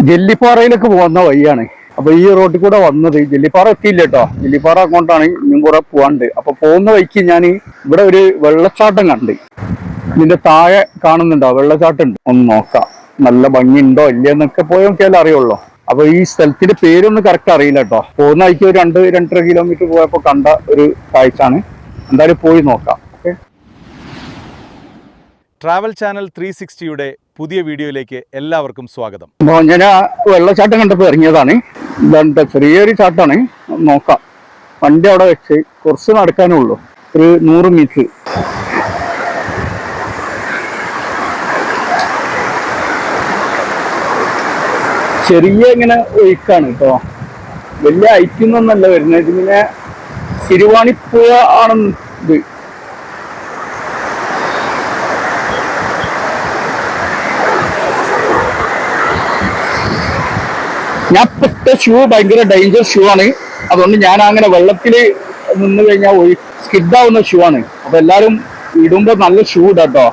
ജെല്ലിപ്പാറയിലേക്ക് പോകുന്ന വഴിയാണ്. അപ്പൊ ഈ റോഡിൽ കൂടെ വന്നത് ജെല്ലിപ്പാറ എത്തിയില്ല കേട്ടോ. ജെല്ലിപ്പാറ അങ്ങോട്ടാണ് ഇനിയും കൂടെ പോവാണ്ട്. അപ്പൊ പോകുന്ന വഴിക്ക് ഞാൻ ഇവിടെ ഒരു വെള്ളച്ചാട്ടം കണ്ട്. ഇതിന്റെ താഴെ കാണുന്നുണ്ടോ വെള്ളച്ചാട്ടം ഉണ്ട്, ഒന്ന് നോക്കാം. നല്ല ഭംഗിയുണ്ടോ ഇല്ലയെന്നൊക്കെ പോയി നോക്കിയാലേ അറിയുള്ളൂ. അപ്പൊ ഈ സ്ഥലത്തിന്റെ പേരൊന്നും കറക്റ്റ് അറിയില്ല കേട്ടോ. പോകുന്ന വഴിക്ക് ഒരു 2-2.5 കിലോമീറ്റർ പോയപ്പോ കണ്ട ഒരു കാഴ്ചയാണ്. എന്തായാലും പോയി നോക്കാം. ഓക്കെ. ട്രാവൽ ചാനൽ 360യുടെ പുതിയ വീഡിയോയിലേക്ക് എല്ലാവർക്കും സ്വാഗതം. അപ്പോൾ ഞാൻ ആ വെള്ളച്ചാട്ടം കണ്ടപ്പോൾ ഇറങ്ങിയതാണ്. ഇതെന്താ ചെറിയൊരു ചാട്ടാണ്, നോക്കാം. വണ്ടി അവിടെ വെച്ച് കുറച്ച് നടക്കാനേ ഉള്ളൂ, ഒരു 100 മീറ്റർ. ചെറിയ ഇങ്ങനെ ഒഴുക്കാണ് കേട്ടോ, വലിയ ഐറ്റൊന്നല്ല വരുന്നത്. ഇതിങ്ങനെ സിരുവാണിപ്പുഴ ആണ് ഇത്. ഞാൻ ഇട്ട ഷൂ ഭയങ്കര ഡേഞ്ചർ ഷൂ ആണ്. അതുകൊണ്ട് ഞാൻ അങ്ങനെ വെള്ളത്തിൽ നിന്ന് കഴിഞ്ഞാൽ സ്കിഡാവുന്ന ഷൂ ആണ്. അപ്പൊ എല്ലാരും ഇടുമ്പോ നല്ല ഷൂ ഇടാട്ടോ.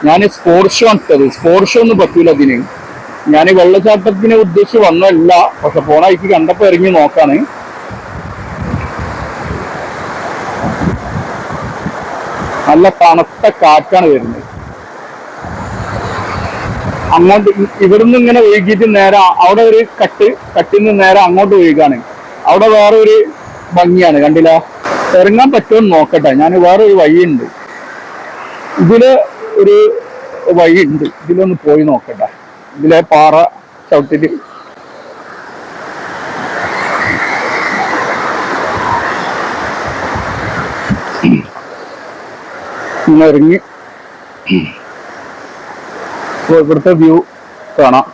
ഞാൻ സ്പോർട്സ് ഷൂ ആണ് ഇട്ടത്. സ്പോർട്സ് ഷൂ ഒന്നും പറ്റൂല ഇതിന്. ഞാൻ വെള്ളച്ചാട്ടത്തിനെ ഉദ്ദേശിച്ച് വന്നതല്ല, പക്ഷെ പോണ എനിക്ക് കണ്ടപ്പോ ഇറങ്ങി നോക്കാണ്. നല്ല തണുത്ത കാറ്റാണ് വരുന്നത്. അങ്ങോട്ട് ഇവിടുന്ന് ഇങ്ങനെ ഒഴുകിയിട്ട് നേരെ അവിടെ ഒരു കട്ടിൽ നിന്ന് നേരെ അങ്ങോട്ട് ഒഴുകാണ്. അവിടെ വേറെ ഒരു ഭംഗിയാണ്, കണ്ടില്ല. ഇറങ്ങാൻ പറ്റുമെന്ന് നോക്കട്ടെ. ഞാൻ വേറെ ഒരു വഴിയുണ്ട്, ഇതില് ഒരു വഴിയുണ്ട്, ഇതിലൊന്ന് പോയി നോക്കട്ടെ. ഇതിലെ പാറ ചവിട്ടിട്ട് ഇങ്ങനെ ഇറങ്ങി ഇവിടുത്തെ വ്യൂ കാണാം.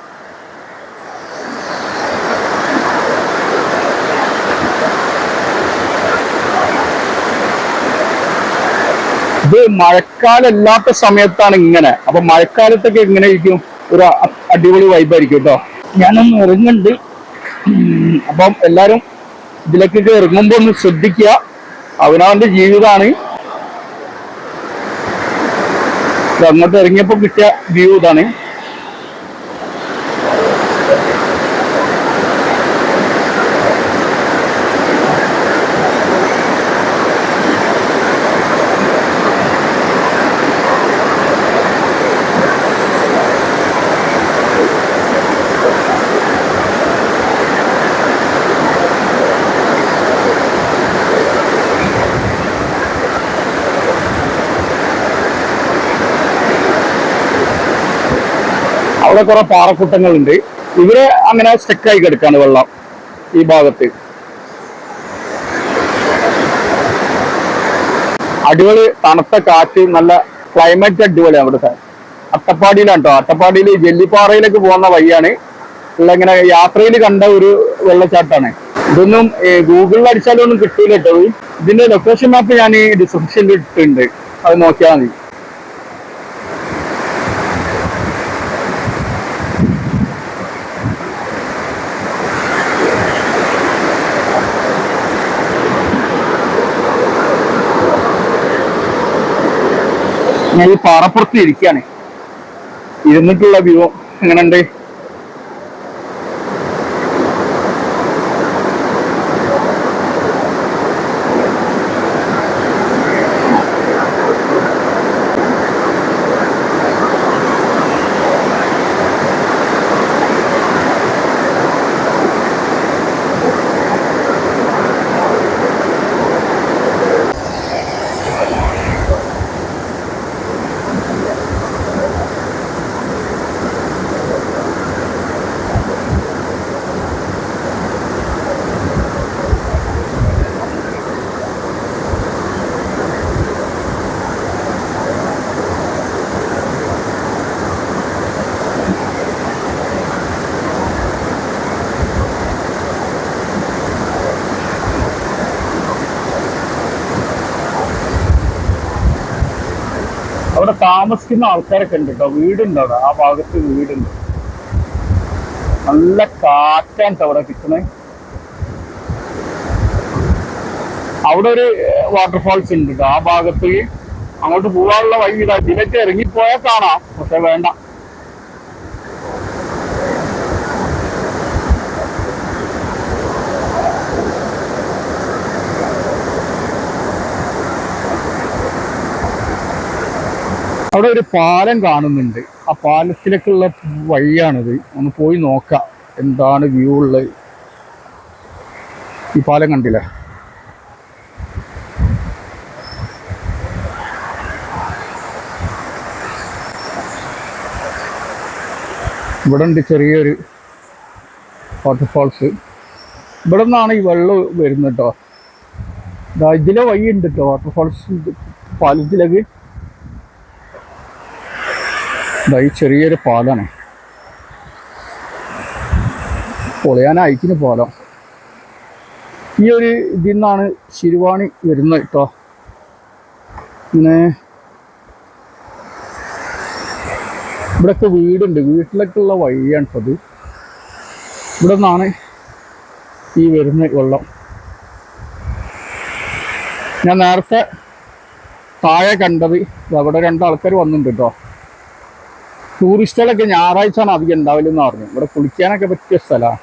ഇത് മഴക്കാലല്ലാത്ത സമയത്താണ് ഇങ്ങനെ. അപ്പൊ മഴക്കാലത്തൊക്കെ ഇങ്ങനെ ഇരിക്കും, ഒരു അടിപൊളി വൈബായിരിക്കും കേട്ടോ. ഞാനൊന്ന് ഇറങ്ങുന്നുണ്ട്. അപ്പം എല്ലാരും ഇതിലേക്കൊക്കെ ഇറങ്ങുമ്പോ ഒന്ന് ശ്രദ്ധിക്കുക. അവനവന്റെ ജീവിതമാണ്. അങ്ങോട്ട് ഇറങ്ങിയപ്പോ കിട്ടിയ വ്യൂ ഇതാണ്. അവിടെ കുറെ പാറക്കൂട്ടങ്ങളുണ്ട്. ഇവര് അങ്ങനെ സ്റ്റക്കായി കിടക്കാണ് വെള്ളം ഈ ഭാഗത്ത്. അടിപൊളി തണുത്ത കാറ്റ്, നല്ല ക്ലൈമറ്റ് അടിപൊളിയാണ് അവിടുത്തെ. അട്ടപ്പാടിയിലാണ് കേട്ടോ. അട്ടപ്പാടിയിൽ ജെല്ലിപ്പാറയിലേക്ക് പോകുന്ന വഴിയാണ്. ഉള്ള ഇങ്ങനെ യാത്രയിൽ കണ്ട ഒരു വെള്ളച്ചാട്ടാണ്. ഇതൊന്നും ഗൂഗിളിൽ അടിച്ചാലും ഒന്നും കിട്ടൂല കേട്ടോ. ഇതിന്റെ ലൊക്കേഷൻ മാപ്പ് ഞാൻ ഈ ഡിസ്ക്രിപ്ഷനിൽ ഇട്ടിട്ടുണ്ട്, അത് നോക്കിയാൽ മതി. ഞാൻ ഈ പാറപ്പുറത്ത് ഇരിക്കുകയാണ്. ഇരുന്നിട്ടുള്ള വ്യൂ എങ്ങനെയുണ്ട്? അവിടെ താമസിക്കുന്ന ആൾക്കാരൊക്കെ ഉണ്ട് കേട്ടോ. വീടുണ്ട് അവിടെ, ആ ഭാഗത്ത് വീടുണ്ട്. നല്ല കാറ്റാണ് അവിടെ കിട്ടുന്നത്. അവിടെ ഒരു വാട്ടർഫാൾസ് ഉണ്ട് കേട്ടോ ആ ഭാഗത്ത്. അങ്ങോട്ട് പോകാനുള്ള വഴി ഇതാ. ഇതിലേക്ക് ഇറങ്ങിപ്പോയാൽ കാണാം, പക്ഷെ വേണ്ട. അവിടെ ഒരു പാലം കാണുന്നുണ്ട്. ആ പാലത്തിലേക്കുള്ള വഴിയാണിത്. ഒന്ന് പോയി നോക്കാം എന്താണ് വ്യൂ ഉള്ളത്. ഈ പാലം കണ്ടില്ലേ? ഇവിടെ ഉണ്ട് ചെറിയൊരു വാട്ടർഫാൾസ്. ഇവിടെ നിന്നാണ് ഈ വെള്ളം വരുന്നത് കേട്ടോ. ഇതിലെ വഴി ഉണ്ട് കേട്ടോ വാട്ടർഫാൾസ് പാലത്തിലേക്ക്. ഈ ചെറിയൊരു പാലാണ്. പൊളയാനായിക്കിന് പാലം. ഈ ഒരു ഇതിൽ നിന്നാണ് ശിരുവാണി വരുന്നത് കേട്ടോ. പിന്നെ ഇവിടെയൊക്കെ വീടുണ്ട്. വീട്ടിലേക്കുള്ള വഴിയാണ് കേട്ടോ അത്. ഇവിടെ നിന്നാണ് ഈ വരുന്ന വെള്ളം. ഞാൻ നേരത്തെ താഴെ കണ്ടത് അവിടെ 2 ആൾക്കാർ വന്നിട്ടുണ്ട് കേട്ടോ. ടൂറിസ്റ്റുകളൊക്കെ ഞായറാഴ്ചയാണ് അധികം ഉണ്ടാവില്ലെന്ന് പറഞ്ഞു. ഇവിടെ കുളിക്കാനൊക്കെ പറ്റിയ സ്ഥലമാണ്.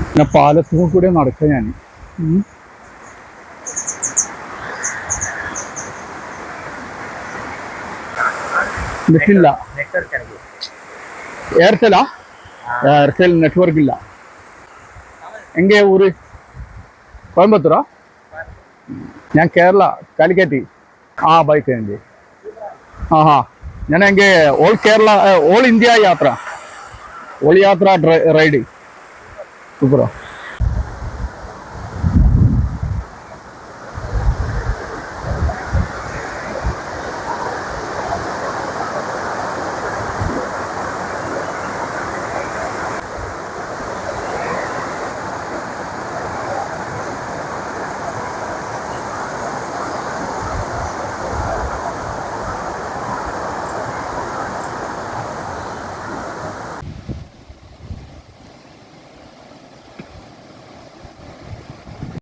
പിന്നെ പാലത്തിൽ കൂടെ നടക്കാം ഞാൻ. നെറ്റില്ല. എയർടെലാ? എയർടെൽ നെറ്റ്വർക്ക് ഇല്ല. എങ്കെ ഊര്? കോയമ്പത്തൂരാ? ഞാൻ കേരള, കാലിക്കറ്റ്. ബൈക്ക് ഉണ്ട്. ഞാൻ എങ്കെ ഓൾ കേരള, ഓൾ ഇന്ത്യ യാത്ര, ഓൾ യാത്ര റൈഡ്. സൂപ്പറാ.